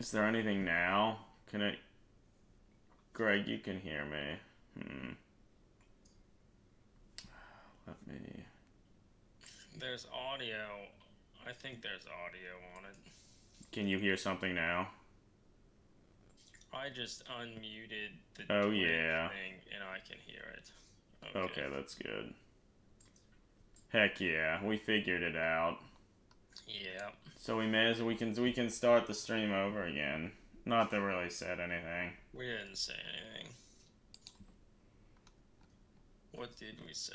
Is there anything now? Can it... Greg, you can hear me. Let me... There's audio. I think there's audio on it. Can you hear something now? I just unmuted the Oh, Twitch yeah. thing and I can hear it. Okay, that's good. Heck yeah, we figured it out. Yeah. So we may as we can start the stream over again. Not that really said anything. We didn't say anything. What did we say?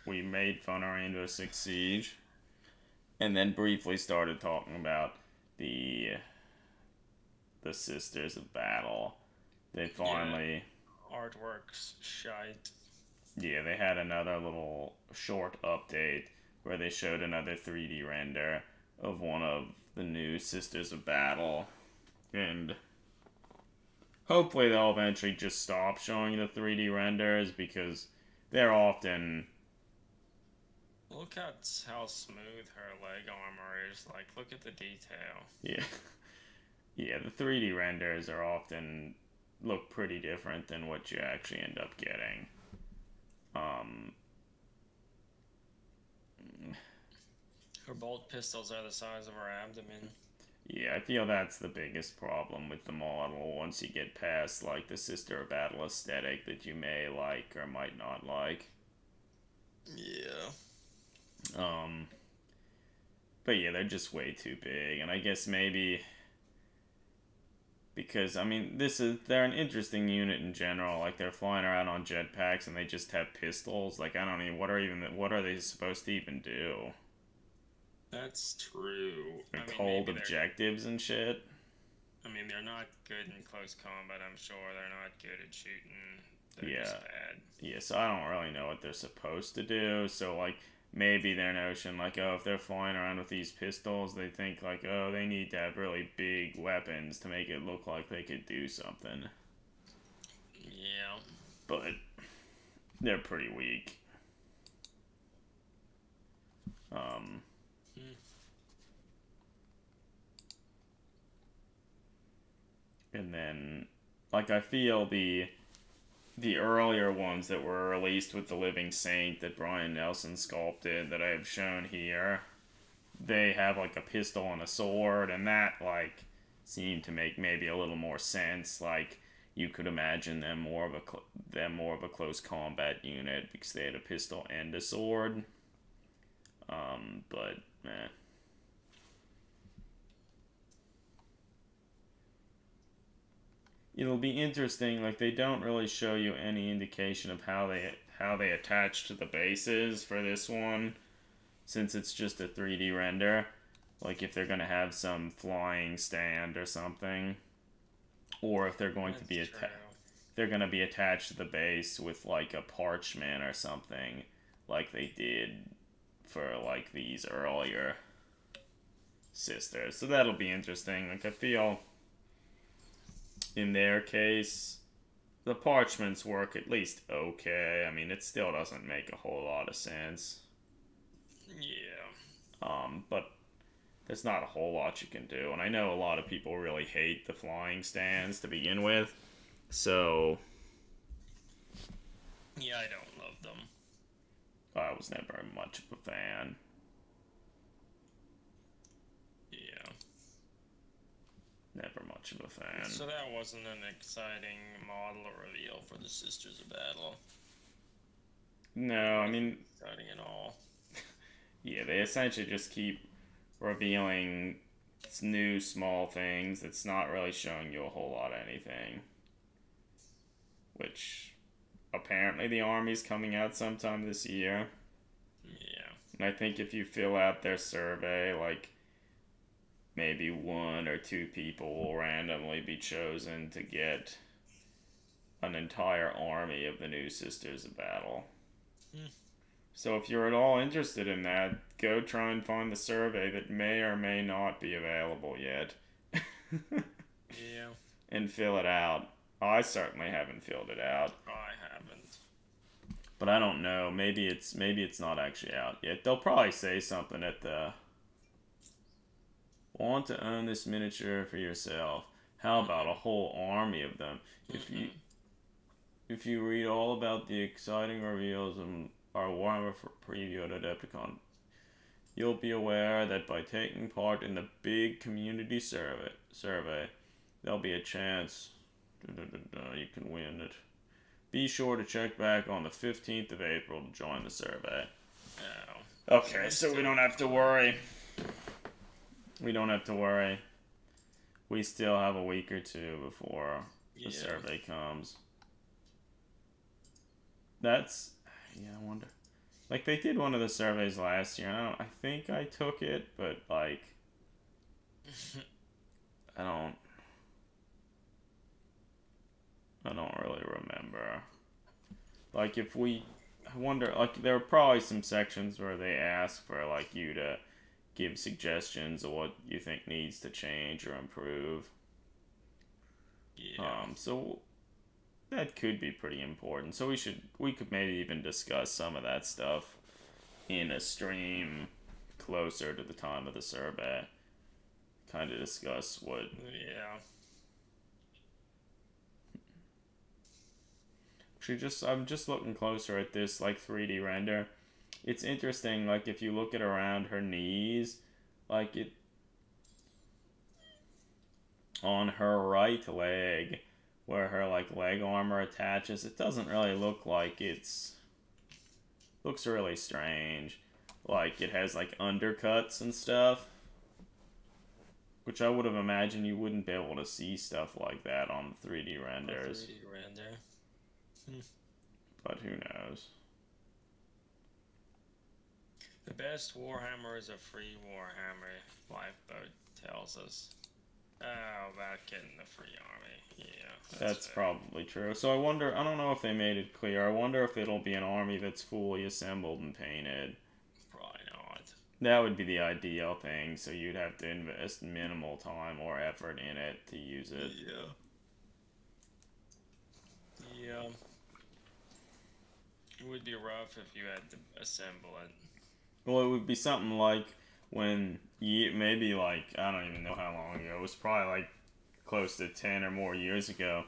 We made fun of Rainbow Six Siege, and then briefly started talking about the Sisters of Battle. They finally... Yeah. Artwork's shite. Yeah, they had another little short update where they showed another 3D render of one of the new Sisters of Battle. And hopefully they'll eventually just stop showing the 3D renders because they're often... Look at how smooth her leg armor is. Like, look at the detail. Yeah. Yeah, the 3D renders are often look pretty different than what you actually end up getting. Her bolt pistols are the size of her abdomen. Yeah, I feel that's the biggest problem with the model once you get past, like, the Sister of Battle aesthetic that you may like or might not like. Yeah. But yeah, they're just way too big, and I guess maybe... Because, I mean, they're an interesting unit in general. Like, they're flying around on jetpacks and they just have pistols. Like, I don't even... What are they supposed to even do? That's true. Like, hold objectives and shit? I mean, they're not good in close combat, I'm sure. They're not good at shooting. They're just bad. Yeah, so I don't really know what they're supposed to do. So, like, maybe their notion, like, oh, if they're flying around with these pistols, they think, like, oh, they need to have really big weapons to make it look like they could do something. Yeah. But they're pretty weak. And then, like, I feel the earlier ones that were released with the Living Saint that Brian Nelson sculpted that I have shown here, they have, like, a pistol and a sword, and that, like, seemed to make maybe a little more sense. Like, you could imagine them more of a close combat unit because they had a pistol and a sword. But, eh. It'll be interesting. Like, they don't really show you any indication of how they attach to the bases for this one, since it's just a 3D render. Like, if they're gonna have some flying stand or something, or if they're going to be they're gonna be attached to the base with, like, a parchment or something, like they did for, like, these earlier sisters. So that'll be interesting. Like, I feel in their case, the parchments work at least okay. I mean, it still doesn't make a whole lot of sense. Yeah. But there's not a whole lot you can do. And I know a lot of people really hate the flying stands to begin with. So... Yeah, I don't love them. I was never much of a fan. Yeah. Never much of a fan. So that wasn't an exciting model reveal for the Sisters of Battle. No, I mean... Exciting at all. Yeah, they essentially just keep revealing new small things that's not really showing you a whole lot of anything. Which, apparently the army's coming out sometime this year. Yeah. And I think if you fill out their survey, like, maybe 1 or 2 people will randomly be chosen to get an entire army of the new Sisters of Battle. So if you're at all interested in that, go try and find the survey that may or may not be available yet. Yeah. And fill it out. I certainly haven't filled it out. I haven't. But I don't know. Maybe it's not actually out yet. They'll probably say something at the... Want to own this miniature for yourself? How about a whole army of them? If you read all about the exciting reveals in our Warhammer preview at Adepticon, you'll be aware that by taking part in the big community survey, there'll be a chance you can win it. Be sure to check back on the 15th of April to join the survey. Oh. Okay, so we don't have to worry. We don't have to worry. We still have a week or two before the survey comes. That's... yeah, I wonder... like, they did one of the surveys last year. I think I took it, but, like... I don't really remember. Like, if we... I wonder, like, there are probably some sections where they ask for, like, you to give suggestions of what you think needs to change or improve. Yeah. So that could be pretty important. So we could maybe even discuss some of that stuff in a stream closer to the time of the survey. Kind of discuss what... yeah. Actually, I'm just looking closer at this, like, 3D render. It's interesting, like, if you look at around her knees, like, it... on her right leg, where her, like, leg armor attaches, it doesn't really look like it's... looks really strange. Like, it has, like, undercuts and stuff. Which I would have imagined you wouldn't be able to see stuff like that on 3D renders. 3D render. But who knows? The best Warhammer is a free Warhammer, Lifeboat tells us. Oh, about getting the free army. Yeah, that's probably true. So I don't know if they made it clear. I wonder if it'll be an army that's fully assembled and painted. Probably not. That would be the ideal thing, so you'd have to invest minimal time or effort in it to use it. Yeah. It would be rough if you had to assemble it. Well, it would be something like when maybe like, I don't even know how long ago, it was probably like close to 10 or more years ago,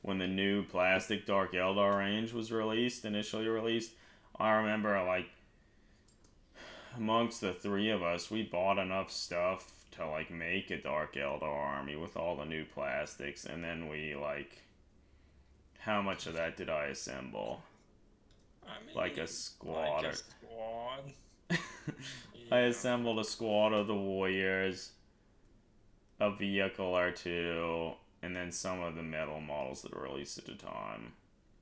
when the new plastic Dark Eldar range was initially released. I remember, like, amongst the three of us, we bought enough stuff to, like, make a Dark Eldar army with all the new plastics, and then we, like, how much of that did I assemble? I mean, like a squad. Like a squad. I assembled a squad of the warriors, a vehicle or two, and then some of the metal models that were released at the time.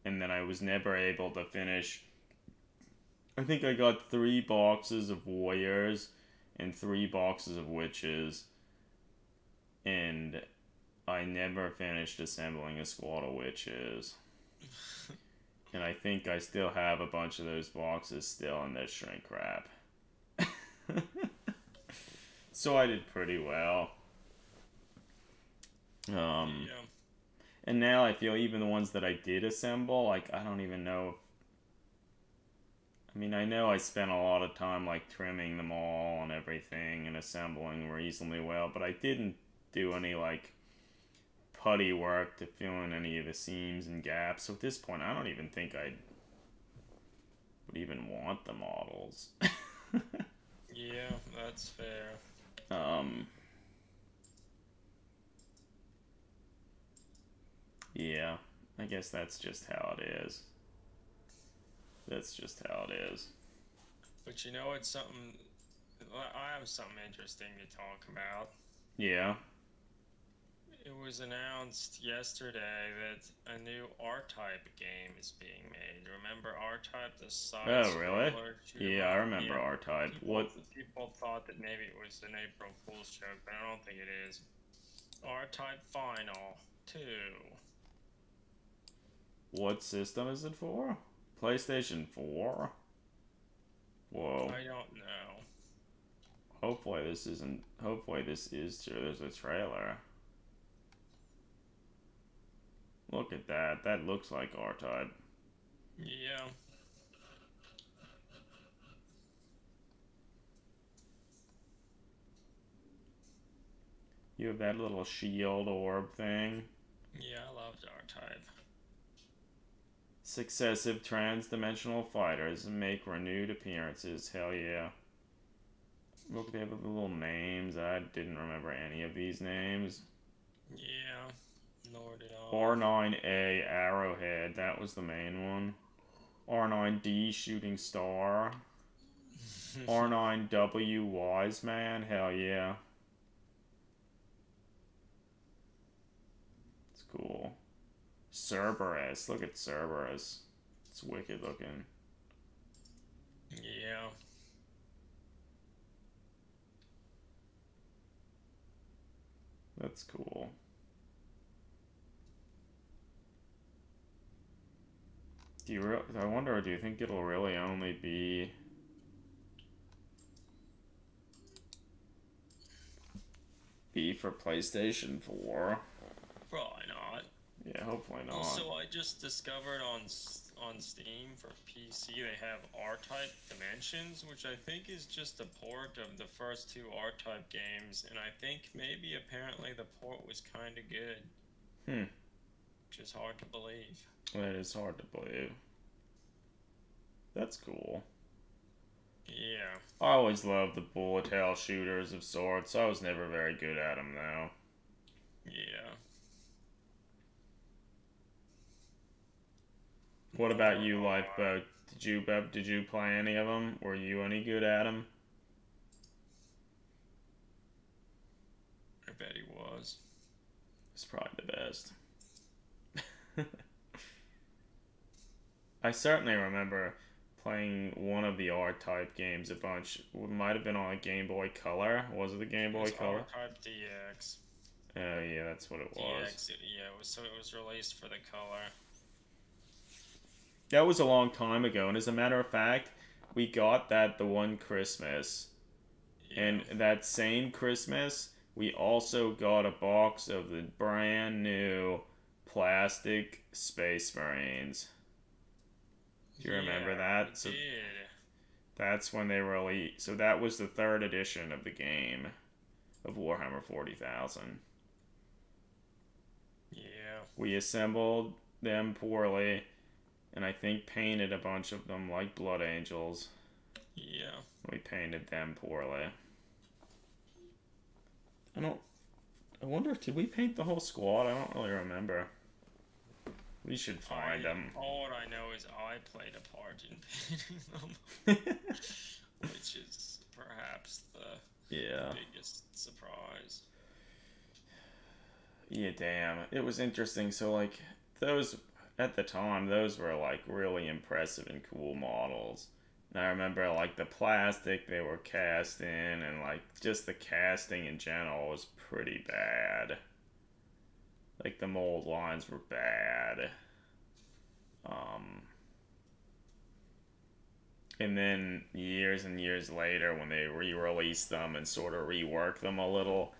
And then I was never able to finish. I think I got 3 boxes of warriors and 3 boxes of witches, and I never finished assembling a squad of witches. And I think I still have a bunch of those boxes still in their shrink wrap. So I did pretty well. And now I feel even the ones that I did assemble, like, I don't even know. I mean, I know I spent a lot of time, like, trimming them all and everything and assembling reasonably well, but I didn't do any, like, putty work to fill in any of the seams and gaps. So at this point, I don't even think I would even want the models. Yeah, that's fair. Yeah, I guess that's just how it is. That's just how it is. But you know, it's something... I have something interesting to talk about. Yeah. It was announced yesterday that a new R-Type game is being made. Remember R-Type, the side Oh, really? Yeah, I remember R-Type. People thought that maybe it was an April Fool's joke, but I don't think it is. R-Type Final 2. What system is it for? PlayStation 4? Whoa. I don't know. Hopefully this is true. There's a trailer. Look at that. That looks like R-Type. Yeah. You have that little shield orb thing. Yeah, I loved R-Type. Successive trans-dimensional fighters make renewed appearances. Hell yeah. Look, they have the little names. I didn't remember any of these names. Yeah, nor did I. R9A Arrowhead, that was the main one. R9D Shooting Star. R9W Wise Man, hell yeah. It's cool. Cerberus, look at Cerberus. It's wicked looking. Yeah. That's cool. I wonder, do you think it'll really only be for PlayStation 4? Probably not. Yeah, hopefully not. Also, I just discovered on Steam for PC they have R-Type Dimensions, which I think is just a port of the first two R-Type games, and I think maybe apparently the port was kind of good. Which is hard to believe. That is hard to believe. That's cool. Yeah. I always loved the bullet hell shooters of sorts. I was never very good at them, though. Yeah. What about you, Lifeboat? Did you play any of them? Were you any good at them? I bet he was. It's probably the best. I certainly remember playing one of the R-Type games a bunch. It might have been on a Game Boy Color. Was it the Game Boy Color? R-Type DX. Oh yeah, that's what it was. DX, yeah, it was released for the color. That was a long time ago, and as a matter of fact, we got that the one Christmas. Yeah. And that same Christmas, we also got a box of the brand new plastic Space Marines. Do you remember that? So did. That's when they released. So that was the 3rd edition of the game of Warhammer 40,000. Yeah. We assembled them poorly, and I think painted a bunch of them like Blood Angels. Yeah. We painted them poorly. I wonder, did we paint the whole squad? I don't really remember. We should find them. All I know is I played a part in painting them. Which is perhaps the biggest surprise. Yeah, damn. It was interesting. So, like, those, at the time, those were, like, really impressive and cool models. And I remember, like, the plastic they were cast in, and, like, just the casting in general was pretty bad. Like, the mold lines were bad. And then years and years later, when they re-released them and sort of reworked them a little,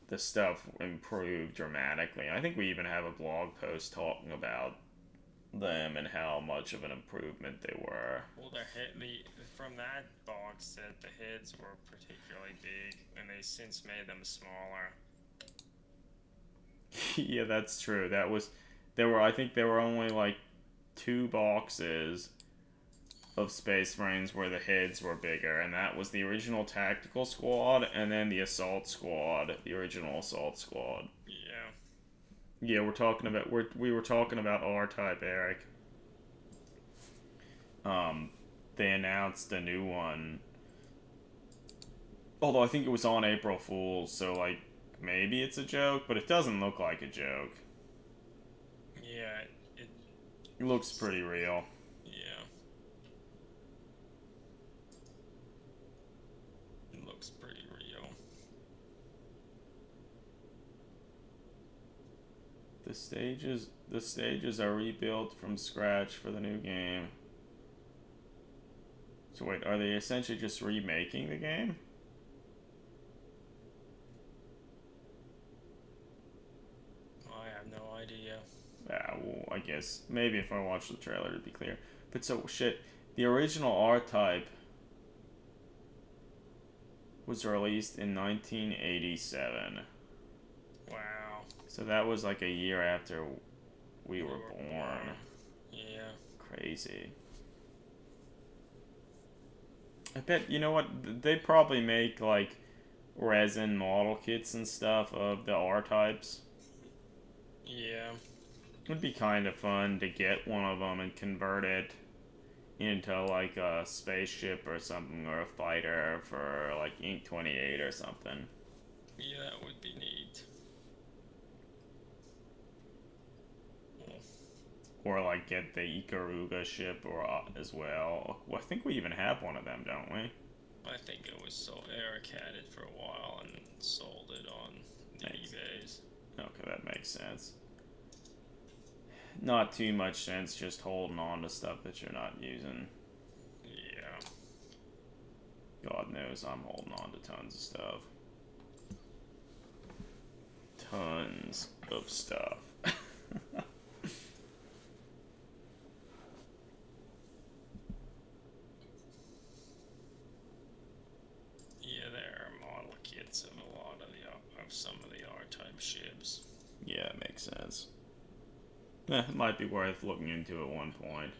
the stuff improved dramatically. I think we even have a blog post talking about them and how much of an improvement they were. Well, from that box set, the heads were particularly big, and they since made them smaller. Yeah, that's true. I think there were only like 2 boxes of Space Marines where the heads were bigger, and that was the original Tactical Squad and then the Assault Squad, the original Assault Squad. Yeah. Yeah, we were talking about R-Type, Eric. They announced a new one. Although I think it was on April Fool's, so like maybe it's a joke, but it doesn't look like a joke. Yeah, it looks pretty real. Yeah. It looks pretty real. The stages are rebuilt from scratch for the new game. So wait, are they essentially just remaking the game? I have no idea. Yeah, well, I guess maybe if I watch the trailer it'd be clear. But so shit, the original R-Type was released in 1987. So that was like a year after we were born. Yeah. Crazy. I bet, you know what, they probably make like resin model kits and stuff of the R-types. Yeah. It would be kind of fun to get one of them and convert it into like a spaceship or something, or a fighter for like Ink 28 or something. Yeah, that would be neat. Or like get the Ikaruga ship or as well. I think we even have one of them, don't we? I think it was so Eric had it for a while and sold it on the eBays. Okay, that makes sense. Not too much sense just holding on to stuff that you're not using. Yeah. God knows I'm holding on to tons of stuff. Tons of stuff. Yeah, there are model kits of a lot of some of the R-type ships. Yeah, it makes sense. It might be worth looking into at one point.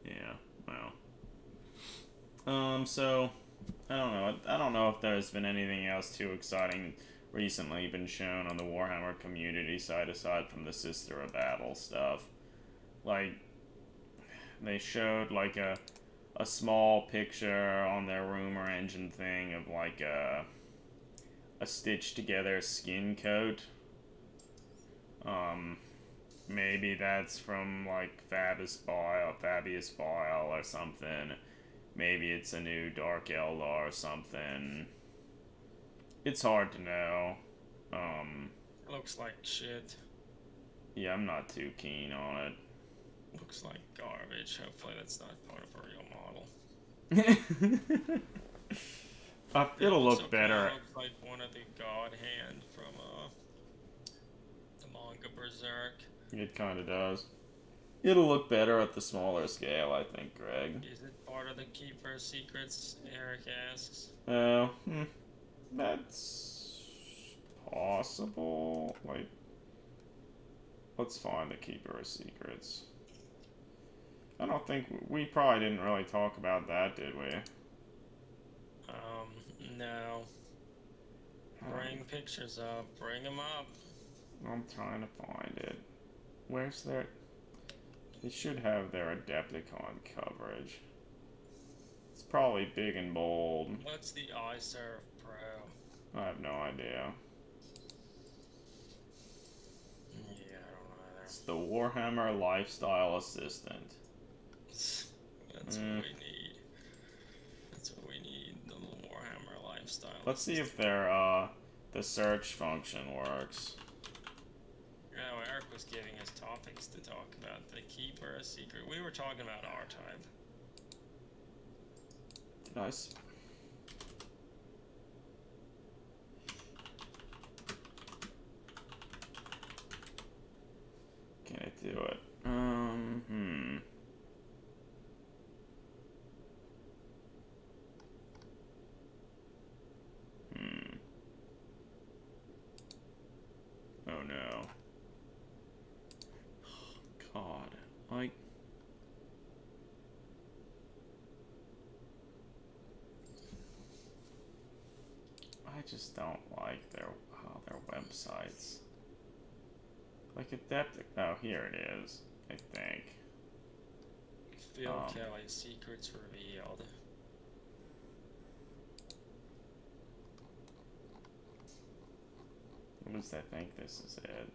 Yeah, well. So, I don't know. I don't know if there's been anything else too exciting recently been shown on the Warhammer community side aside from the Sister of Battle stuff. Like, they showed like a small picture on their rumor engine thing of like a stitched together skin coat. Maybe that's from like Fabius Bile or something. Maybe it's a new Dark Eldar or something. It's hard to know. It looks like shit. Yeah, I'm not too keen on it. Looks like garbage. Hopefully that's not part of a real model. It'll look better. Looks like one of the God Hand from the manga Berserk. It kind of does. It'll look better at the smaller scale, I think, Greg. Is it part of the Keeper Secrets? Eric asks. Oh, that's possible. Wait, let's find the Keeper of Secrets. I don't think we probably didn't really talk about that, did we? No. Bring pictures up. Bring them up. I'm trying to find it. Where's their... They should have their Adepticon coverage. It's probably big and bold. What's the iServe Pro? I have no idea. Yeah, I don't know either. It's the Warhammer Lifestyle Assistant. That's what we need. That's what we need. The Warhammer Lifestyle. Let's see if their the search function works. No, Eric was giving us topics to talk about. The Keeper, a secret. We were talking about R-Type. Nice. Can I do it? Oh no. God. Like... I just don't like their websites. Like Adeptic. Oh, here it is. I think. Phil Kelly, secrets revealed. What does that think this is it?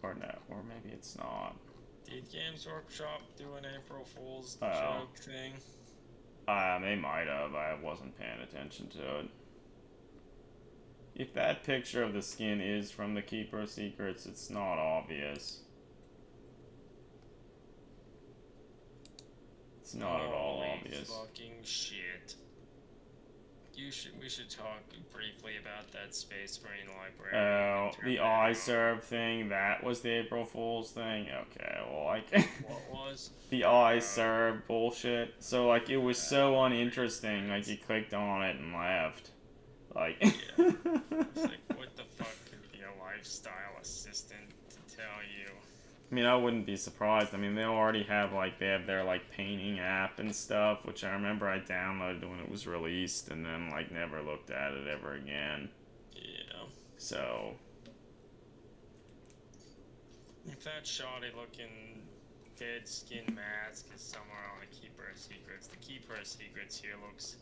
Or no, or maybe it's not. Did Games Workshop do an April Fool's Oh. joke thing? They might have. I wasn't paying attention to it. If that picture of the skin is from the Keeper of Secrets, it's not obvious. It's not at all obvious. Fucking shit. We should talk briefly about that Space Marine library. Oh, the iServe thing, that was the April Fool's thing? Okay, well, like... What was? the iServe bullshit. So, like, it was so uninteresting, like, you clicked on it and left. Like... yeah. It's like, what the fuck could be a lifestyle assistant to tell you? I mean, I wouldn't be surprised. I mean, they already have, like, they have their, like, painting app and stuff, which I remember I downloaded when it was released, and then, like, never looked at it ever again. Yeah. So... if that shoddy looking dead skin mask is somewhere on the Keeper of Secrets, the Keeper of Secrets here looks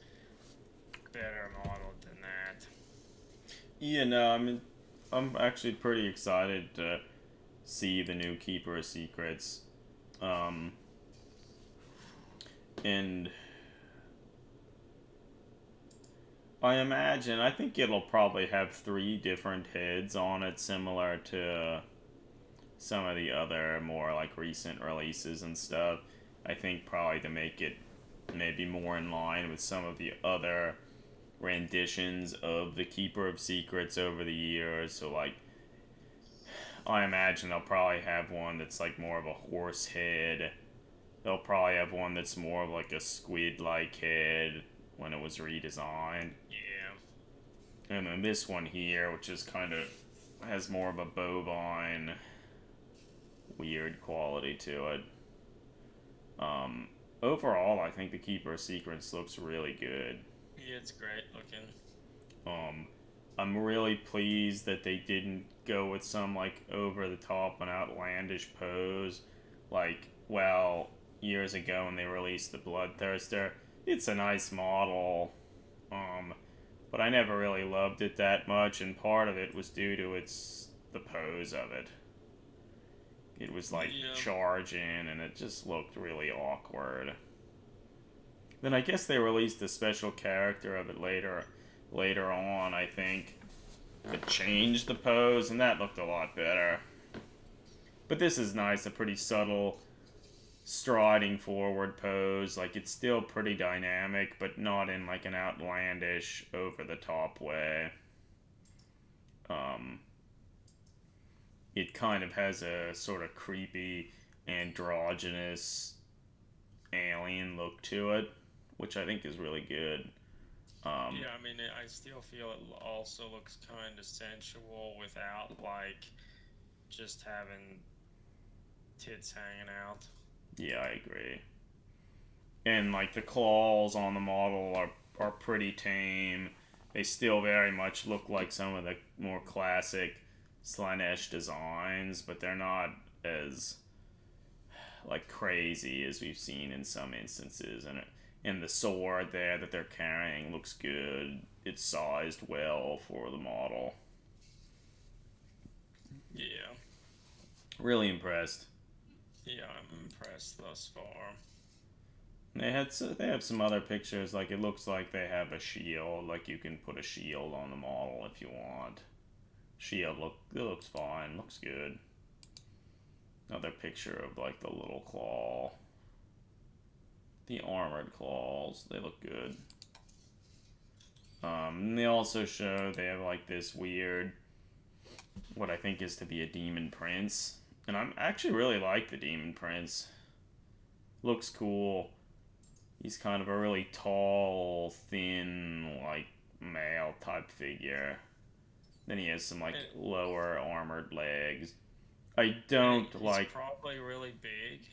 better modeled than that. Yeah, no, I mean, I'm actually pretty excited to see the new Keeper of Secrets. And I think it'll probably have 3 different heads on it, similar to some of the other more, like, recent releases and stuff. I think probably to make it maybe more in line with some of the other renditions of the Keeper of Secrets over the years. So, like, I imagine they'll probably have one that's like more of a horse head. They'll probably have one that's more of like a squid-like head when it was redesigned. Yeah. And then this one here, which is kind of has more of a bovine weird quality to it. Overall, I think the Keeper of Secrets looks really good. Yeah, it's great looking. I'm really pleased that they didn't go with some, like, over-the-top and outlandish pose. Like, well, years ago when they released the Bloodthirster, it's a nice model, but I never really loved it that much, and part of it was due to the pose of it. It was, like, charging, and it just looked really awkward. Then I guess they released a special character of it later on, I think, that changed the pose, and that looked a lot better. But this is nice, a pretty subtle striding forward pose. Like, it's still pretty dynamic, but not in, like, an outlandish, over-the-top way. It kind of has a sort of creepy, androgynous alien look to it, which I think is really good. Yeah, I mean, I still feel it also looks kind of sensual without, like, just having tits hanging out. Yeah, I agree. And, like, the claws on the model are pretty tame. They still very much look like some of the more classic Slaanesh designs, but they're not as, like, crazy as we've seen in some instances. And the sword there that they're carrying looks good. It's sized well for the model. Yeah. Really impressed. Yeah, I'm impressed thus far. They have some other pictures, like it looks like they have a shield, like you can put a shield on the model if you want. It looks fine, looks good. Another picture of like the little claw. The armored claws, they look good. And they also show they have like this weird, what I think is to be a demon prince. And I'm actually really like the demon prince. Looks cool. He's kind of a really tall, thin, like, male type figure. Then he has some, like, lower armored legs. I don't he's probably really big.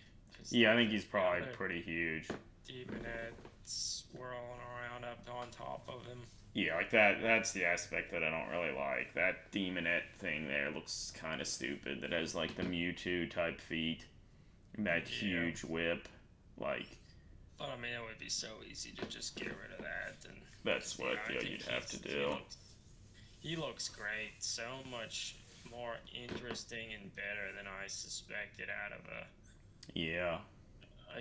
Yeah, I think he's probably pretty huge. Demon head swirling around up on top of him. Yeah, like that's the aspect that I don't really like. That demonette thing there looks kind of stupid. That has, like, the Mewtwo type feet. And that huge whip. Like... But, I mean, it would be so easy to just get rid of that. And that's what you'd have to do. He looks great. So much more interesting and better than I suspected out of a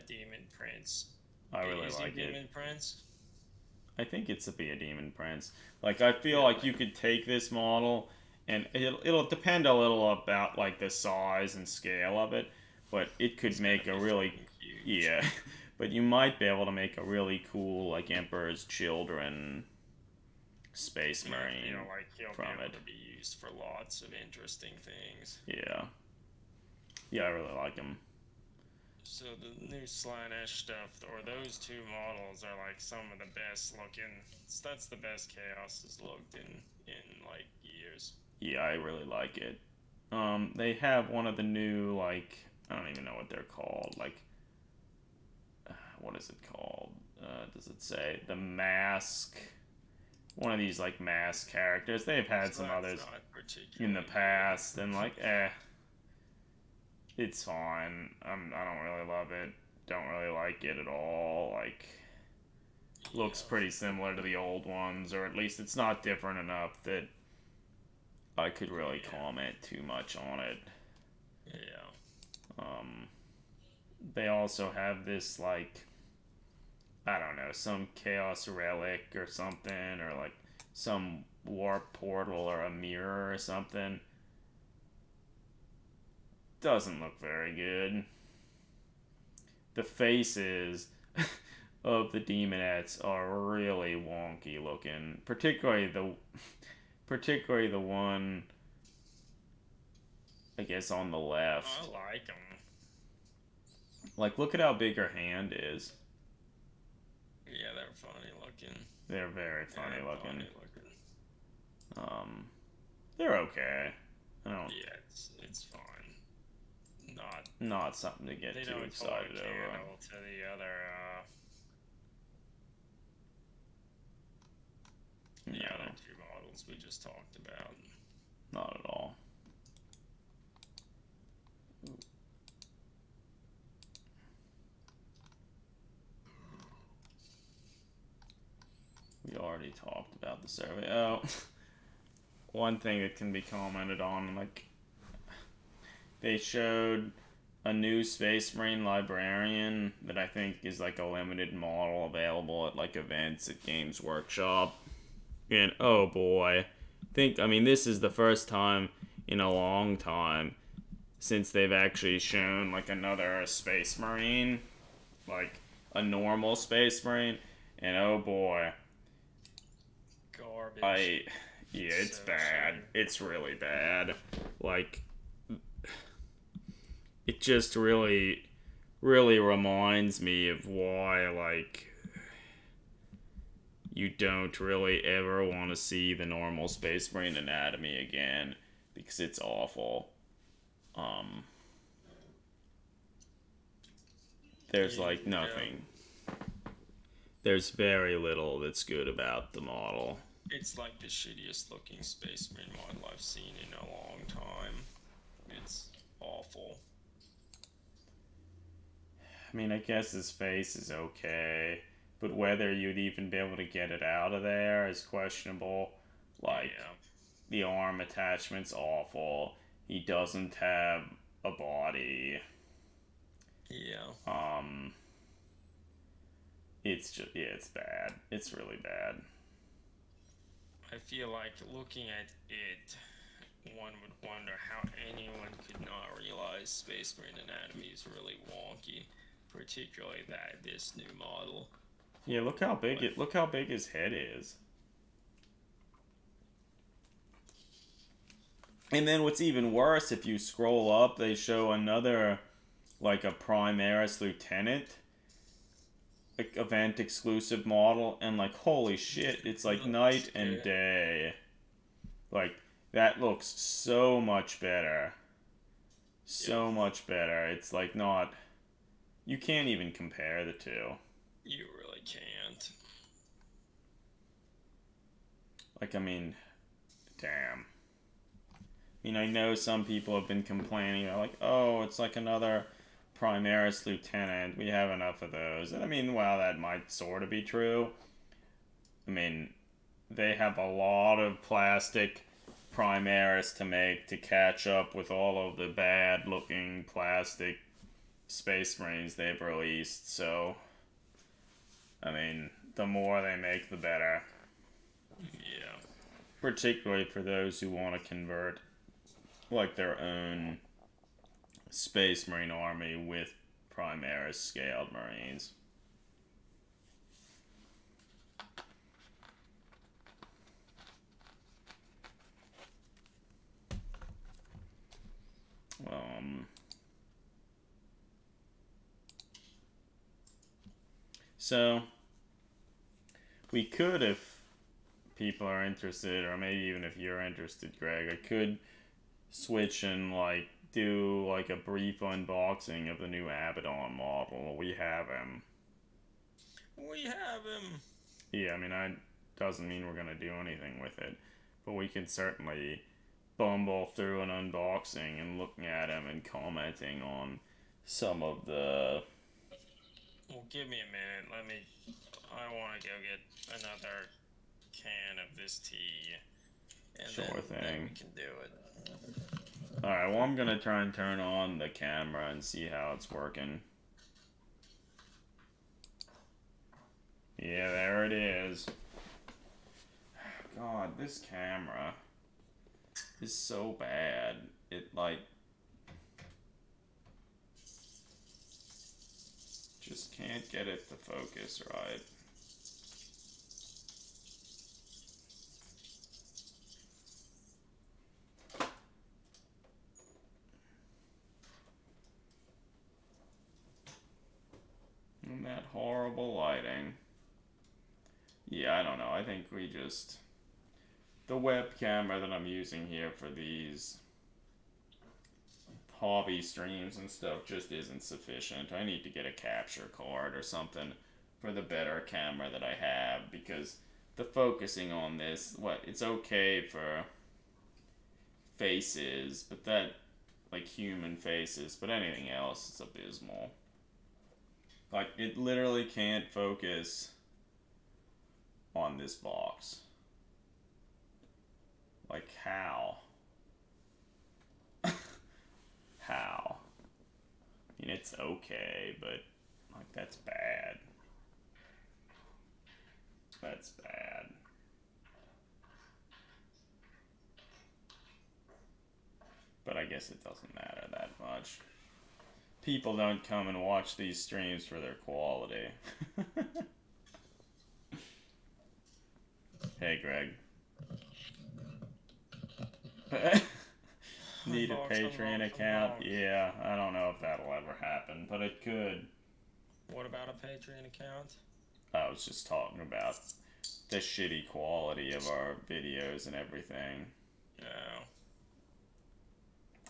Demon Prince. I really like it. Demon Prince? I think it's to be a Demon Prince. Like, I feel like you could take this model, and it'll depend a little about, like, the size and scale of it, but it could make a really... Yeah. But you might be able to make a really cool, like, Emperor's Children Space Marine You know, like he'll from be it. able to be used for lots of interesting things. Yeah. Yeah, I really like him. So the new Slaanesh stuff, or those two models, are like some of the best looking. That's the best Chaos has looked in like years. Yeah, I really like it. They have one of the new, like, I don't even know what they're called. Like, what is it called? Does it say the mask? One of these like mask characters. They've had So some that's others not in the particularly past, and like, it's fine. I don't really love it. Don't really like it at all. Like, good. looks Yeah. pretty similar to the old ones, or at least it's not different enough that I could really comment too much on it. Yeah. They also have this, like, I don't know, some chaos relic or something, or like some warp portal or a mirror or something. Doesn't look very good. The faces of the demonettes are really wonky looking, particularly the one, I guess, on the left. I like them. Like, look at how big her hand is. Yeah, they're funny looking. They're very funny looking. Funny looking. They're okay. I don't. Yeah, it's fine. Not something to get they too don't excited hold a over. candle to the other. The No, other two models we just talked about. not at all. We already talked about the survey. Oh, one thing that can be commented on, like, they showed a new Space Marine Librarian that I think is like a limited model available at like events at Games Workshop. And oh boy, I mean, this is the first time in a long time since they've actually shown like another Space Marine, like a normal Space Marine, and oh boy, Garbage. Yeah, it's So bad. shame. It's really bad. Like, it just really reminds me of why, like, you don't really ever want to see the normal Space Marine anatomy again, because it's awful. There's, like, nothing. There's very little that's good about the model. It's like the shittiest looking Space Marine model I've seen in a long time. It's awful. I mean, I guess his face is okay, but whether you'd even be able to get it out of there is questionable. Like, the arm attachment's awful. He doesn't have a body. Yeah. It's just, yeah, it's bad. It's really bad. I feel like looking at it, one would wonder how anyone could not realize Space Marine anatomy is really wonky, particularly this new model. Yeah, look how big his head is. And then what's even worse, if you scroll up, they show another, like a Primaris Lieutenant, like, event exclusive model, and like, holy shit, it's like night and day. Like, that looks so much better. So much better. It's like not, you can't even compare the two. You really can't. Like, I mean, damn. I mean, I know some people have been complaining, they're like, oh, it's like another Primaris Lieutenant, we have enough of those. And I mean, well, that might sort of be true. I mean, they have a lot of plastic Primaris to make to catch up with all of the bad-looking plastic Space Marines they've released, so, I mean, the more they make, the better. Yeah. Particularly for those who want to convert, like, their own Space Marine army with Primaris scaled Marines. So we could, if people are interested, or maybe even if you're interested, Greg, I could switch and like do like a brief unboxing of the new Abaddon model. We have him. We have him. Yeah, I mean, I doesn't mean we're gonna do anything with it, but we can certainly bumble through an unboxing and looking at him and commenting on some of the. Well, give me a minute. I want to go get another can of this tea. And Sure thing. Then we can do it. Alright, well, I'm gonna try and turn on the camera and see how it's working. Yeah, there it is. God, this camera is so bad. It, like, just can't get it to focus right. And that horrible lighting. Yeah, I don't know. I think we just... The web camera that I'm using here for these hobby streams and stuff just isn't sufficient. I need to get a capture card or something for the better camera that I have, because the focusing on this, it's okay for faces, but that, like human faces, but anything else is abysmal. Like, it literally can't focus on this box. Like, how? How? I mean, it's okay, but, like, that's bad. That's bad. But I guess it doesn't matter that much. People don't come and watch these streams for their quality. Hey, Greg. Need a Patreon account? Yeah, I don't know if that'll ever happen, but it could. What about a Patreon account? I was just talking about the shitty quality of our videos and everything. No.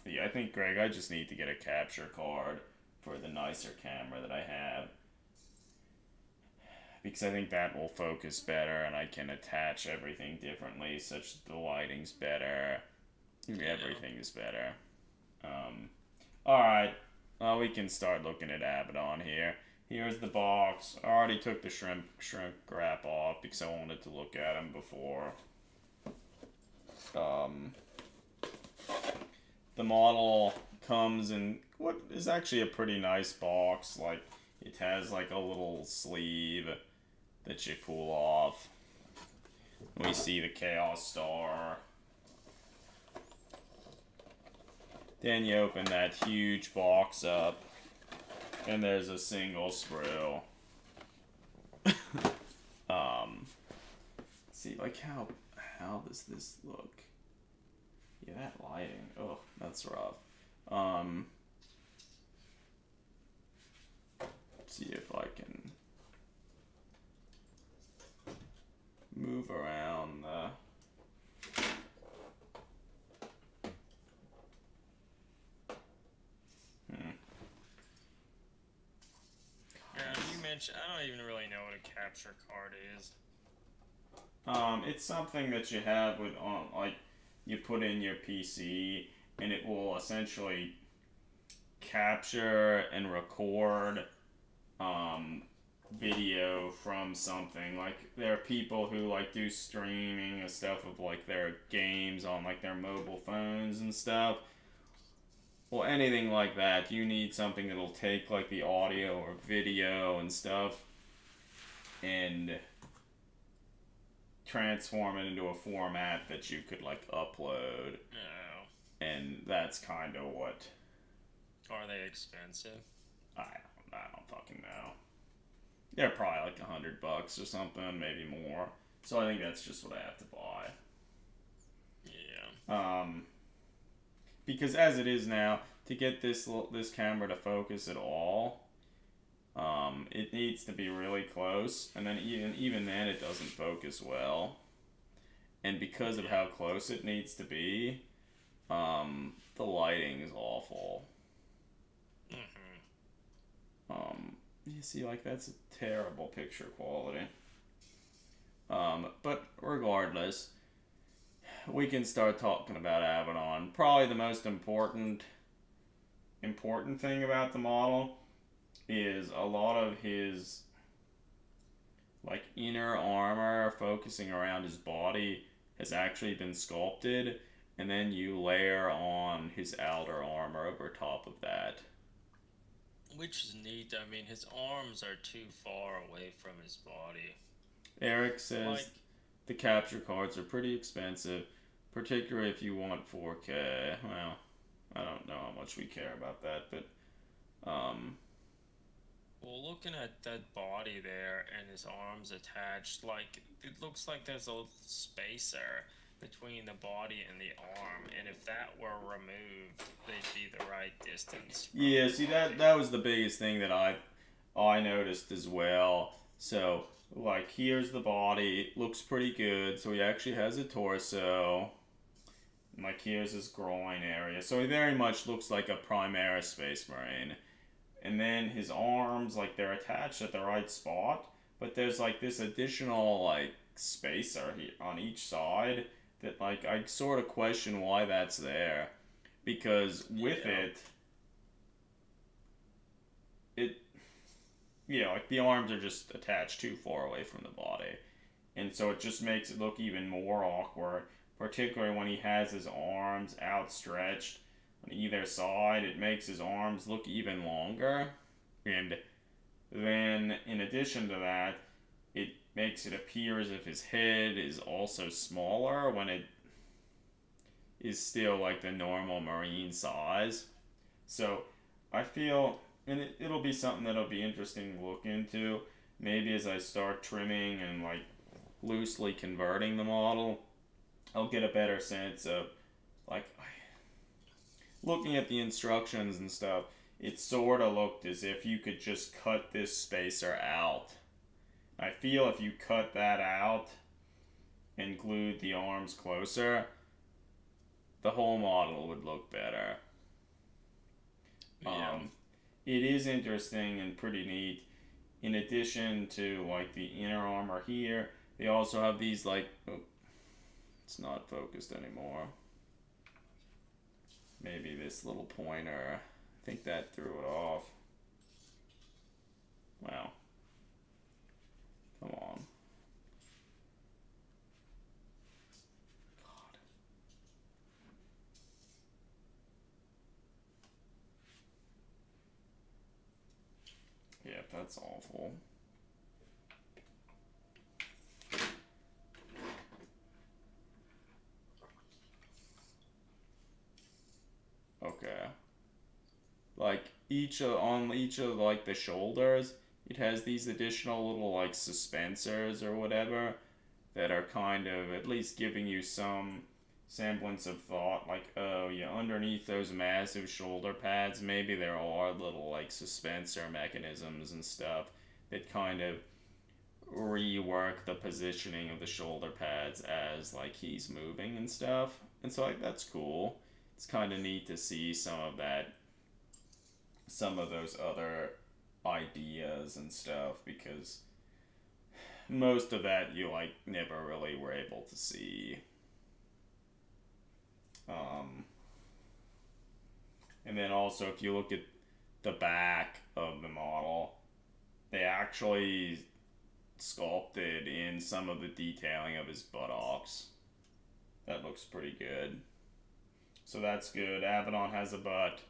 Yeah, I think, Greg, I just need to get a capture card for the nicer camera that I have. Because I think that will focus better and I can attach everything differently such that the lighting's better. Everything is better. Alright. Well, we can start looking at Abaddon here. Here's the box. I already took the shrimp wrap off because I wanted to look at them before. The model comes in what is actually a pretty nice box. Like, it has like a little sleeve that you pull off. We see the Chaos Star. Then you open that huge box up, and there's a single sprue. See, like, how does this look? Yeah, that lighting. Oh, that's rough. Let's see if I can move around the... You mentioned, I don't even really know what a capture card is. It's something that you have with, like, you put in your PC, and it will essentially capture and record video from something. Like, there are people who, like, do streaming and stuff of, like, their games on, like, their mobile phones and stuff. Well, anything like that, you need something that'll take, like, the audio or video and stuff and transform it into a format that you could, like, upload. Oh. And that's kind of what... Are they expensive? I don't fucking know. They're probably like $100 or something, maybe more. So I think that's just what I have to buy. Yeah. Because as it is now, to get this camera to focus at all, It needs to be really close, and then even then it doesn't focus well. And because of how close it needs to be, the lighting is awful. You see, like, that's a terrible picture quality. But regardless, we can start talking about Abaddon. Probably the most important thing about the model is a lot of his like inner armor focusing around his body has actually been sculpted, and then you layer on his outer armor over top of that. Which is neat. I mean, his arms are too far away from his body. Eric says the capture cards are pretty expensive, particularly if you want 4K. Well, I don't know how much we care about that, but well, looking at that body there and his arms attached, like, it looks like there's a spacer between the body and the arm, and if that were removed, they'd be the right distance. Yeah, see, that was the biggest thing that I noticed as well. So, like, here's the body. It looks pretty good. So he actually has a torso. And, like, here's his groin area. So he very much looks like a Primaris Space Marine. And then his arms, like, they're attached at the right spot. But there's, like, this additional, like, spacer here on each side that, like, I sort of question why that's there. Because with yeah, like, the arms are just attached too far away from the body. And so it just makes it look even more awkward, particularly when he has his arms outstretched on either side. It makes his arms look even longer. And then, in addition to that, it makes it appear as if his head is also smaller when it is still, like, the normal Marine size. So, I feel, and it'll be something that'll be interesting to look into. Maybe as I start trimming and, like, loosely converting the model, I'll get a better sense of, like, looking at the instructions and stuff, it sort of looked as if you could just cut this spacer out. I feel if you cut that out and glued the arms closer, the whole model would look better. It is interesting and pretty neat. In addition to, like, the inner armor here, they also have these, like, oh, it's not focused anymore. Maybe this little pointer, I think that threw it off. Wow. Come on. God. Yeah, that's awful. Okay. Like, on each of, like, the shoulders, it has these additional little, like, suspensors or whatever that are kind of at least giving you some semblance of thought. Like, oh yeah, underneath those massive shoulder pads, maybe there are little, like, suspensor mechanisms and stuff that kind of rework the positioning of the shoulder pads as, like, he's moving and stuff. And so, like, that's cool. It's kind of neat to see some of those other ideas and stuff, because most of that you, like, never really were able to see. And then also, if you look at the back of the model, they actually sculpted in some of the detailing of his buttocks. That looks pretty good. So that's good. Abaddon has a butt.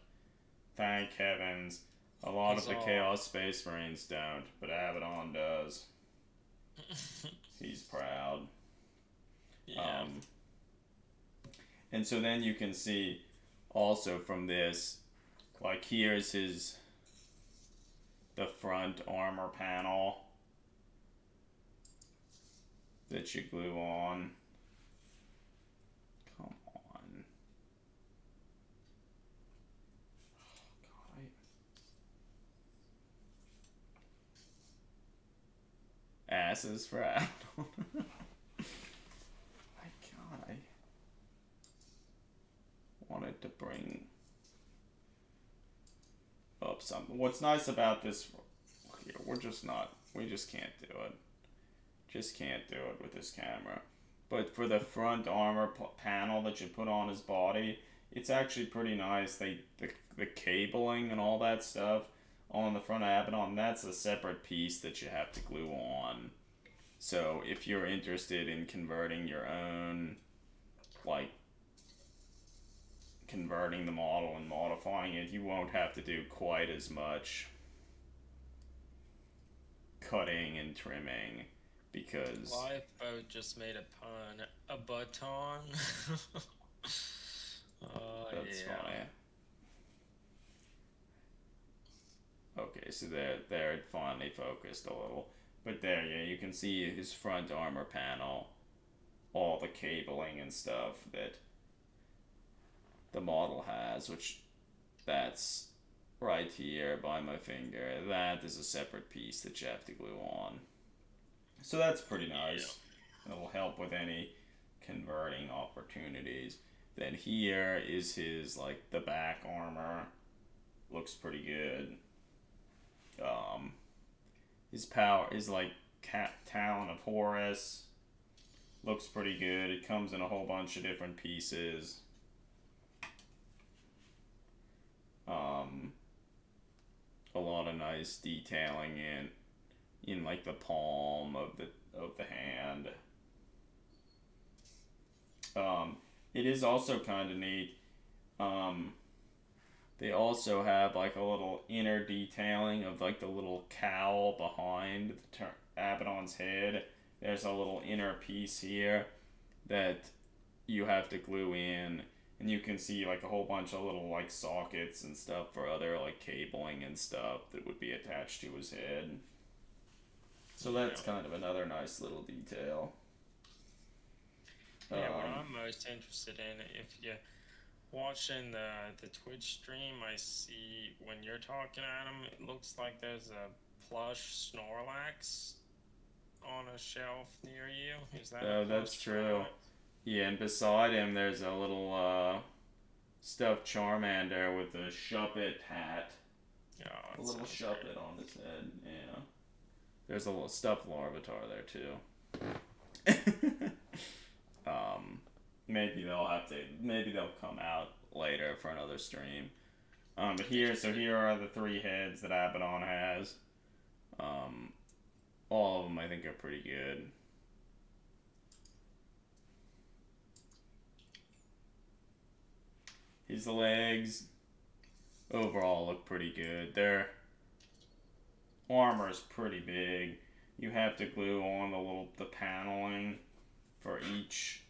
Thank heavens. A lot of the Chaos Space Marines don't, but Abaddon does. He's proud. Yeah. And so then you can see also from this, like, here's the front armor panel that you glue on. Come on. glasses for Abaddon. I wanted to bring up something. What's nice about this here, we just can't do it. Just can't do it with this camera. But for the front armor panel that you put on his body, it's actually pretty nice. The cabling and all that stuff on the front of Abaddon, that's a separate piece that you have to glue on. So if you're interested in converting your own, like, converting the model and modifying it, you won't have to do quite as much cutting and trimming, because Lifeboat just made a pun. Abaddon. That's funny. Okay, so there it finally focused a little. But there, yeah, you can see his front armor panel, all the cabling and stuff that the model has, which that's right here by my finger. That is a separate piece that you have to glue on. So that's pretty nice. Yeah. It'll help with any converting opportunities. Then here is his, like, the back armor. Looks pretty good. His power is like Talon of Horus. Looks pretty good. It comes in a whole bunch of different pieces. A lot of nice detailing in like the palm of the hand. It is also kind of neat. They also have like a little inner detailing of like the little cowl behind Abaddon's head. There's a little inner piece here that you have to glue in, and you can see like a whole bunch of little like sockets and stuff for other like cabling and stuff that would be attached to his head. So that's kind of another nice little detail. Yeah, what I'm most interested in, if you watching the Twitch stream, I see when you're talking at him, it looks like there's a plush Snorlax on a shelf near you. Is that? Oh, that's true. Yeah, and beside him there's a little stuffed Charmander with a Shuppet hat. Oh, a little Shuppet on his head. Yeah. There's a little stuffed Larvitar there too. Maybe they'll come out later for another stream. But here are the 3 heads that Abaddon has. All of them I think are pretty good. His legs overall look pretty good. Their armor's pretty big. You have to glue on the paneling for each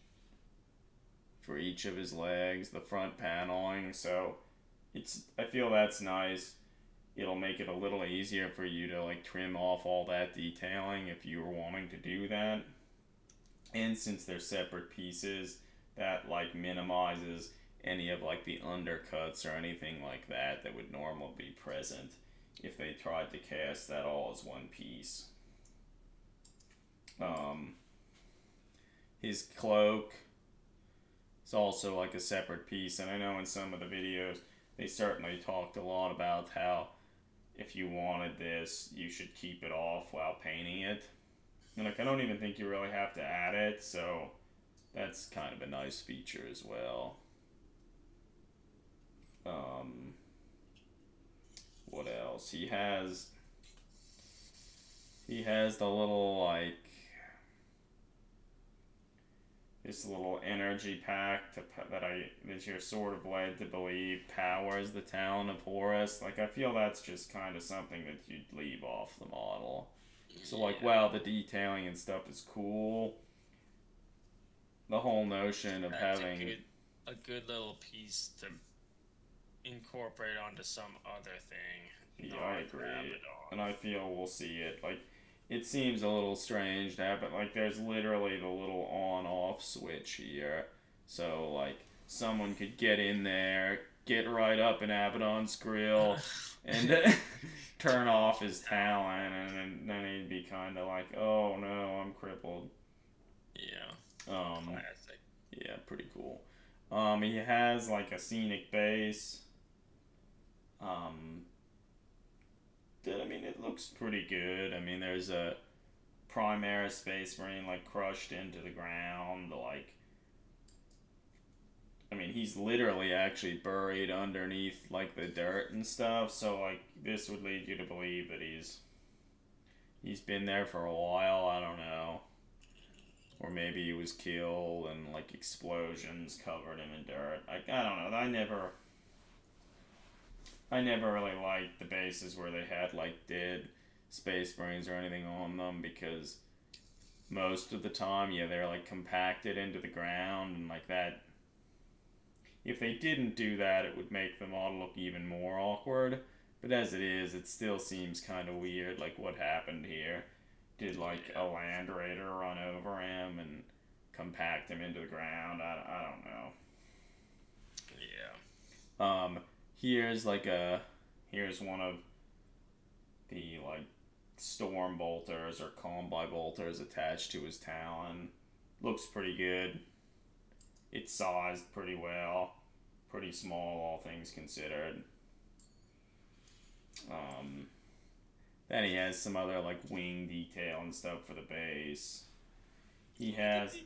of his legs, the front paneling, so I feel that's nice. It'll make it a little easier for you to like trim off all that detailing if you were wanting to do that. And since they're separate pieces, that like minimizes any of like the undercuts or anything like that would normally be present if they tried to cast that all as one piece. His cloak is also like a separate piece, and I know in some of the videos they certainly talked a lot about how if you wanted this, you should keep it off while painting it. And like I don't even think you really have to add it, so that's kind of a nice feature as well. What else? He has the little like this little energy pack that you're sort of led to believe powers the Talon of Horus. Like I feel that's just kind of something that you'd leave off the model. So like while the detailing and stuff is cool, the whole notion of having a good little piece to incorporate onto some other thing. Yeah, I agree. And I feel we'll see it. Like, it seems a little strange to have, but like there's literally the little on-off switch here. So like someone could get in there, get right up in Abaddon's grill and turn off his talent, and then he'd be kind of like, "Oh no, I'm crippled." Yeah. Um, Classic. yeah, pretty cool. He has like a scenic base. Um, that I mean, it looks pretty good. I mean, there's a Primera Space Marine like crushed into the ground, like. I mean, he's literally actually buried underneath like the dirt and stuff. So like, this would lead you to believe that he's been there for a while. I don't know, or maybe he was killed and like explosions covered him in dirt. I don't know. I never really liked the bases where they had like dead space marines or anything on them, because most of the time, yeah, they're like compacted into the ground, and like that. If they didn't do that, it would make the model look even more awkward. But as it is, it still seems kind of weird. Like, what happened here? Did like a land raider run over him and compact him into the ground? I don't know. Yeah. Here's like here's one of the like storm bolters or combi bolters attached to his talon. Looks pretty good. It's sized pretty well. Pretty small, all things considered. Then he has some other like wing detail and stuff for the base. He has,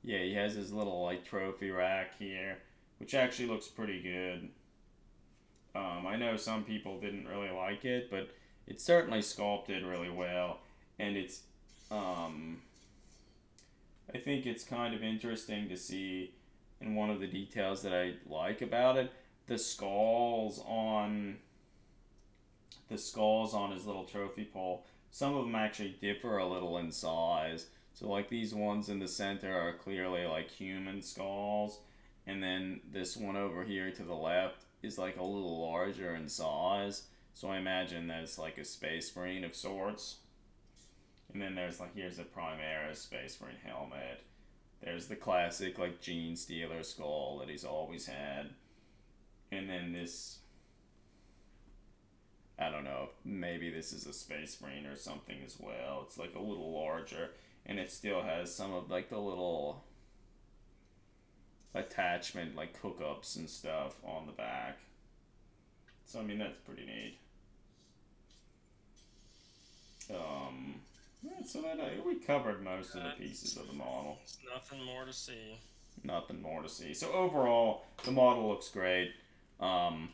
yeah, he has his little like trophy rack here, which actually looks pretty good. I know some people didn't really like it, but it's certainly sculpted really well, and it's, I think it's kind of interesting to see, and one of the details that I like about it, the skulls on his little trophy pole. Some of them actually differ a little in size. So like these ones in the center are clearly like human skulls, and then this one over here to the left is like a little larger in size. So I imagine that's like a space marine of sorts. And then there's like, here's a Primera Space Marine helmet. There's the classic like Gene Stealer skull that he's always had. And then this, I don't know, maybe this is a Space Marine or something as well. It's like a little larger, and it still has some of like the little attachment like hookups and stuff on the back. So I mean, that's pretty neat. So that we covered most of the pieces of the model. Nothing more to see. Nothing more to see. So overall, the model looks great. I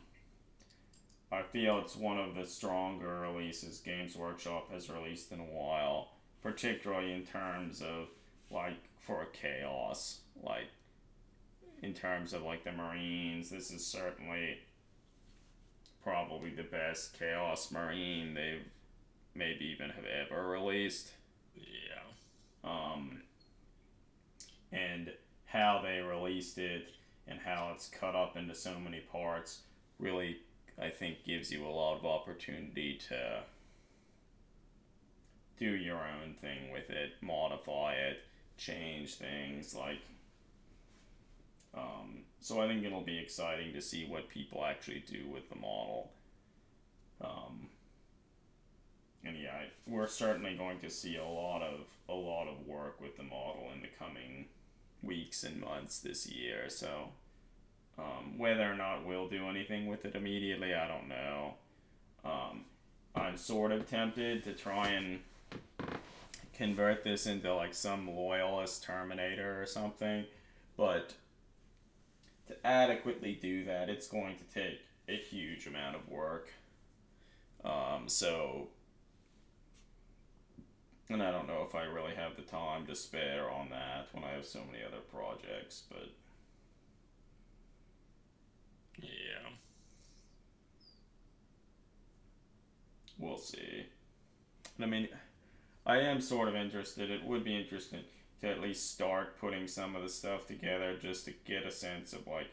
feel it's one of the stronger releases Games Workshop has released in a while, particularly in terms of like for a chaos, like in terms of like the Marines. This is certainly probably the best Chaos Marine they've maybe even have ever released. Yeah. And how they released it and how it's cut up into so many parts really, I think, gives you a lot of opportunity to do your own thing with it, modify it, change things, like. So I think it'll be exciting to see what people actually do with the model. And yeah, we're certainly going to see a lot of work with the model in the coming weeks and months this year. So whether or not we'll do anything with it immediately, I don't know. I'm sort of tempted to try and convert this into like some loyalist Terminator or something, but to adequately do that, it's going to take a huge amount of work. And I don't know if I really have the time to spare on that when I have so many other projects, but Yeah. we'll see. I mean, I am sort of interested. It would be interesting to at least start putting some of the stuff together just to get a sense of like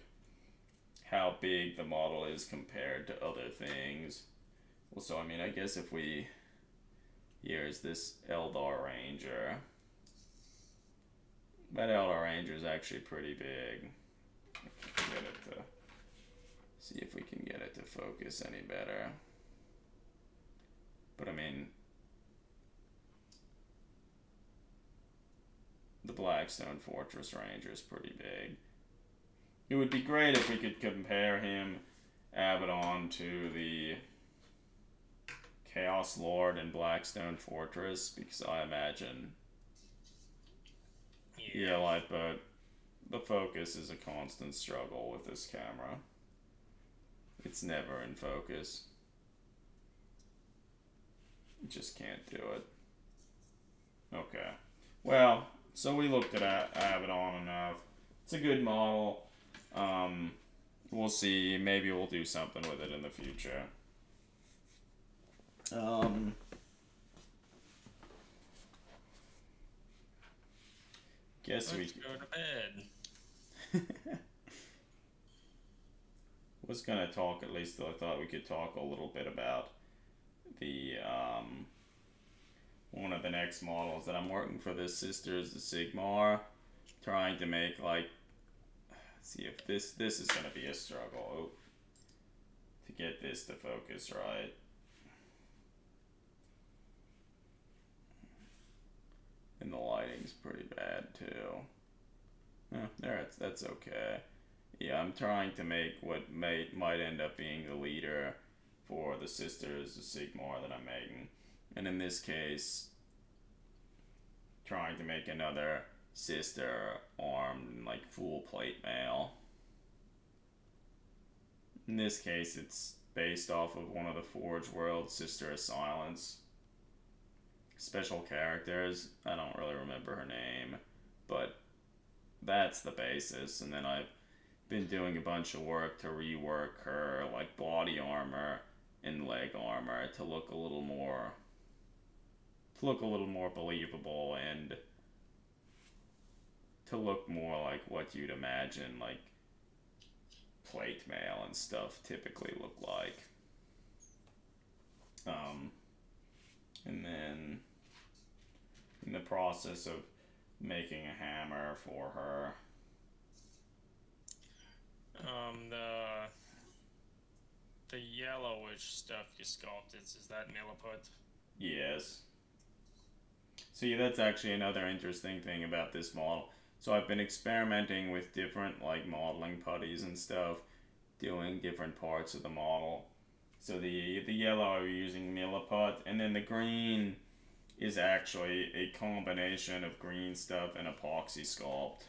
how big the model is compared to other things. Well, so I mean, I guess if we, here's this Eldar Ranger. That Eldar Ranger is actually pretty big. Get it to See if we can get it to focus any better. But I mean, the Blackstone Fortress Ranger is pretty big. It would be great if we could compare him, Abaddon, to the Chaos Lord in Blackstone Fortress, because I imagine, but the focus is a constant struggle with this camera. It's never in focus. You just can't do it. Okay. Well, so we looked at Abaddon enough. It's a good model. We'll see. Maybe we'll do something with it in the future. Guess Let's go to bed. Was gonna talk, at least I thought we could talk a little bit about the one of the next models that I'm working for this sister is the Sigmar, trying to make like, let's see if this is gonna be a struggle to get this to focus right. And the lighting's pretty bad too. That's okay. Yeah, I'm trying to make what might end up being the leader for the sisters, the Sigmar that I'm making. And in this case, trying to make another sister armed like full plate mail. In this case, it's based off of one of the Forge World Sister of Silence special characters. I don't really remember her name, but that's the basis. And then I've been doing a bunch of work to rework her like body armor and leg armor to look a little more believable and to look more like what you'd imagine like plate mail and stuff typically look like. And then in the process of making a hammer for her. The yellowish stuff you sculpted, is that milliput? Yes. So yeah, that's actually another interesting thing about this model. So I've been experimenting with different like modeling putties and stuff, doing different parts of the model. So the yellow I'm using milliput, and then the green is actually a combination of green stuff and epoxy sculpt.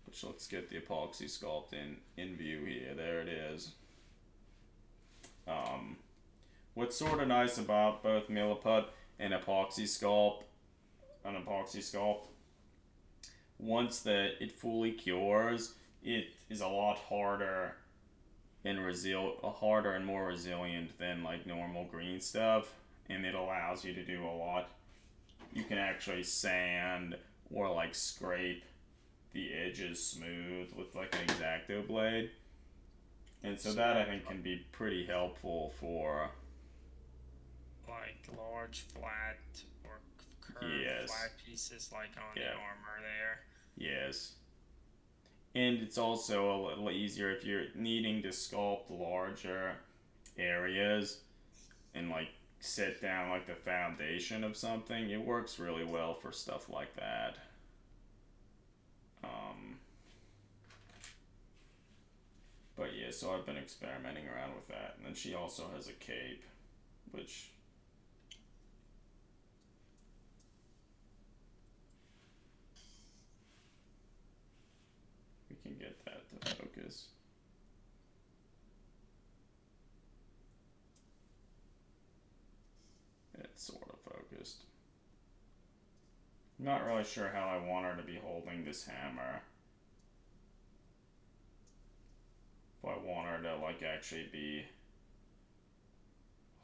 Which, let's get the epoxy sculpt in view here. There it is. What's sort of nice about both milliput and epoxy sculpt, once that it fully cures, it is a lot harder and more resilient than like normal green stuff, and it allows you to do a lot. You can actually sand or like scrape the edges smooth with like an X-Acto blade, and so that I think can be pretty helpful for like large flat or curved flat pieces like on the armor there. Yes. And it's also a little easier if you're needing to sculpt larger areas and like set down like the foundation of something. It works really well for stuff like that. But yeah, so I've been experimenting around with that. And then she also has a cape, which we can get that to focus. It's sort of focused. I'm not really sure how I want her to be holding this hammer. If I want her to like actually be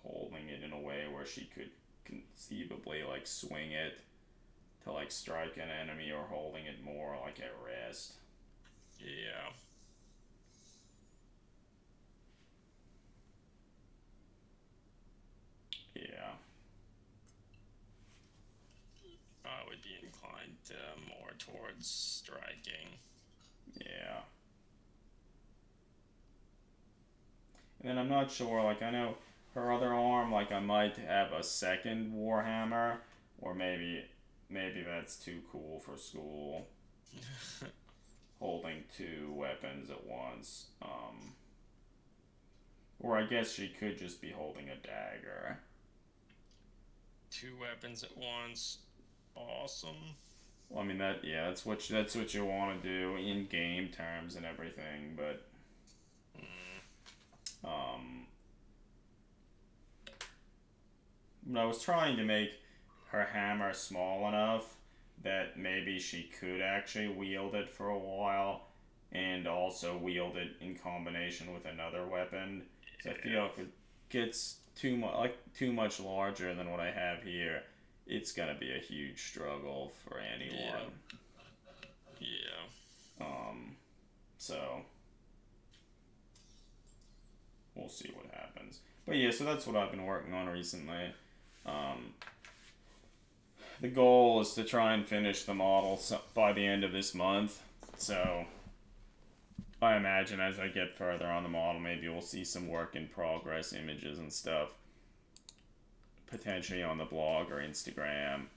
holding it in a way where she could conceivably like swing it to like strike an enemy, or holding it more like at rest. Yeah. Yeah. I would be inclined more towards striking. Yeah. And then I'm not sure, like, I know her other arm, like, I might have a second Warhammer, or maybe that's too cool for school. Holding two weapons at once. Or I guess she could just be holding a dagger. Two weapons at once. Awesome. Well, I mean that's what you want to do in game terms and everything, but I was trying to make her hammer small enough that maybe she could actually wield it for a while and also wield it in combination with another weapon. So I feel if it gets too much larger than what I have here, it's gonna be a huge struggle for anyone. Yeah. So we'll see what happens. But yeah, so that's what I've been working on recently. The goal is to try and finish the model by the end of this month. So I imagine as I get further on the model, maybe we'll see some work in progress images and stuff, potentially on the blog or Instagram,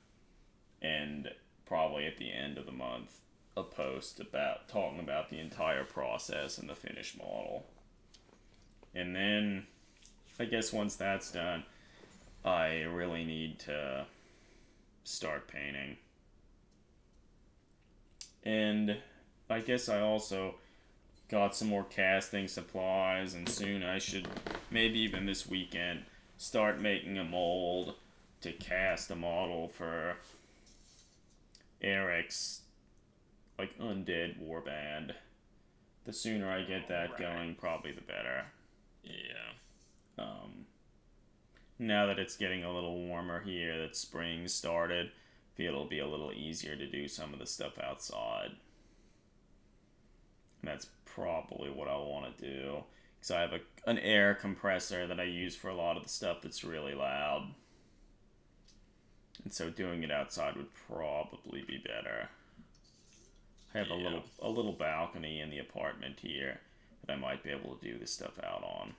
and probably at the end of the month, a post about talking about the entire process and the finished model. And then, I guess once that's done, I really need to start painting. And I guess I also got some more casting supplies, and soon I should, maybe even this weekend, start making a mold to cast a model for Eric's, like, undead warband. The sooner I get that going, probably the better. Yeah. Now that it's getting a little warmer here, that spring started, I feel it'll be a little easier to do some of the stuff outside. And that's probably what I want to do, because I have an air compressor that I use for a lot of the stuff that's really loud. And so doing it outside would probably be better. I have a little balcony in the apartment here that I might be able to do this stuff out on.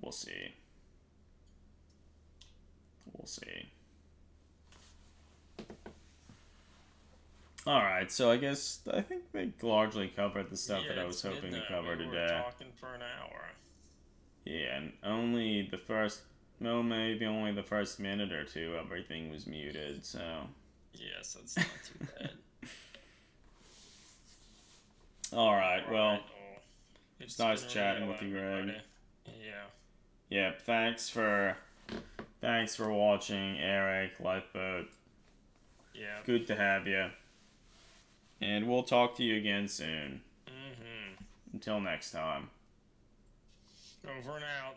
We'll see. We'll see. Alright, so I think they largely covered the stuff that I was hoping to cover today. We're talking for an hour. Yeah, and only the first, maybe only the first minute or two, everything was muted, so. Yes, that's not too bad. Alright, well, it's nice chatting with you, Greg. Yeah. Yeah, thanks for watching, Eric, Lifeboat. Yeah. Good to have you. And we'll talk to you again soon. Mm-hmm. Until next time. Over and out.